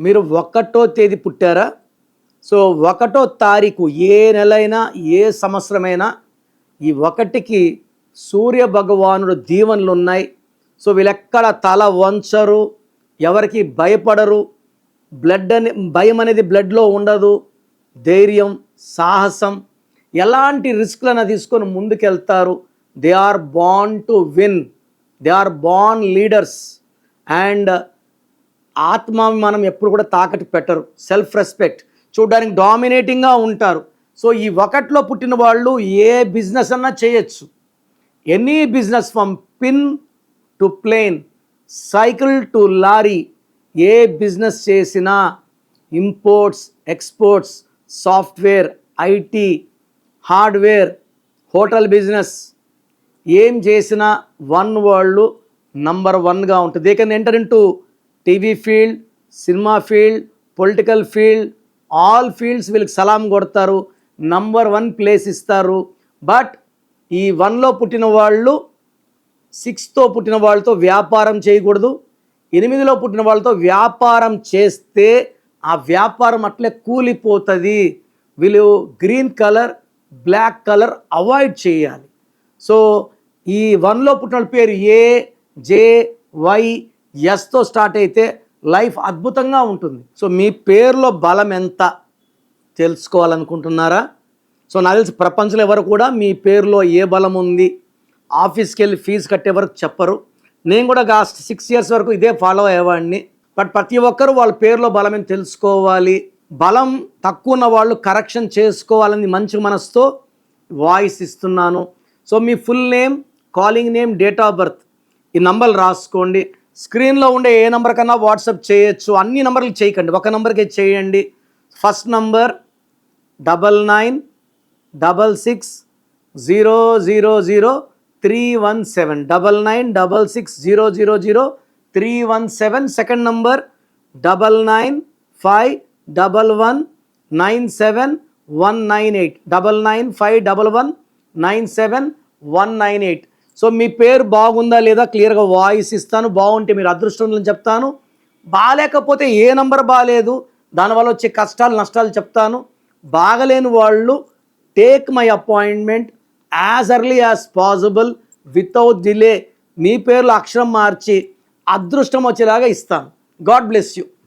మీరు 1వ తేదీ పుట్టారా? సో 1వ తారీఖు ఏ నెలైనా ఏ సంవత్సరమైనా ఈ 1కి సూర్య భగవానుడు దీవెనలు ఉన్నాయి. సో వీళ్ళెక్కడ తల వంచరు, ఎవరికి భయపడరు, భయం అనేది బ్లడ్లో ఉండదు. ధైర్యం, సాహసం, ఎలాంటి రిస్క్లను తీసుకొని ముందుకెళ్తారు. They are born to win, they are born leaders. And ఆత్మాభిమానం ఎప్పుడు కూడా తాకట్టు పెట్టరు. సెల్ఫ్ రెస్పెక్ట్, చూడడానికి డామినేటింగ్గా ఉంటారు. సో ఈ 1లో పుట్టిన వాళ్ళు ఏ బిజినెస్ అన్నా చేయొచ్చు. Any business from pin to plane, cycle to lorry, ఏ బిజినెస్ చేసినా imports, exports, software, IT, hardware, hotel business, ఏం చేసినా వాళ్ళు నంబర్ 1గా ఉంటుంది. They can enter into TV field, cinema field, political field, all fields వీళ్ళకి సలాం కొడతారు, నంబర్ 1 ప్లేస్ ఇస్తారు. బట్ ఈ 1లో పుట్టిన వాళ్ళు 6తో పుట్టిన వాళ్ళతో వ్యాపారం చేయకూడదు. 8లో పుట్టిన వాళ్ళతో వ్యాపారం చేస్తే ఆ వ్యాపారం అట్లే కూలిపోతుంది. వీళ్ళు green colour, black colour avoid చేయాలి. సో ఈ 1లో పుట్టిన వాళ్ళ పేరు AJYSతో స్టార్ట్ అయితే లైఫ్ అద్భుతంగా ఉంటుంది. సో మీ పేరులో బలం ఎంత తెలుసుకోవాలనుకుంటున్నారా? సో నాకు తెలిసి ప్రపంచంలో ఎవరు కూడా మీ పేరులో ఏ బలం ఉంది, ఆఫీస్కి వెళ్ళి ఫీజు కట్టే వరకు చెప్పరు. నేను కూడా 6 years వరకు ఇదే ఫాలో అయ్యేవాడిని. బట్ ప్రతి ఒక్కరూ వాళ్ళ పేరులో బలమని తెలుసుకోవాలి. బలం తక్కువ ఉన్న వాళ్ళు కరెక్షన్ చేసుకోవాలని మంచి మనసుతో వాయిస్ ఇస్తున్నాను. So me full name, calling name, date of birth, ఈ నంబర్లు రాసుకోండి. స్క్రీన్లో ఉండే ఏ నెంబర్ కన్నా వాట్సాప్ చేయొచ్చు. అన్ని నెంబర్లు చేయకండి, ఒక నెంబర్కే చేయండి. First number 9966000317, 9966000317. Second number 9951197198, 9951197198. So మీ పేరు బాగుందా లేదా క్లియర్గా వాయిస్ ఇస్తాను. బాగుంటే మీరు అదృష్టం చెప్తాను, బాగాలేకపోతే ఏ నంబర్ బాగాలేదు, దానివల్ల వచ్చే కష్టాలు నష్టాలు చెప్తాను. బాగలేని వాళ్ళు take my appointment as early as possible, without delay. మీ పేర్లో అక్షరం మార్చి అదృష్టం వచ్చేలాగా ఇస్తాను. God bless you.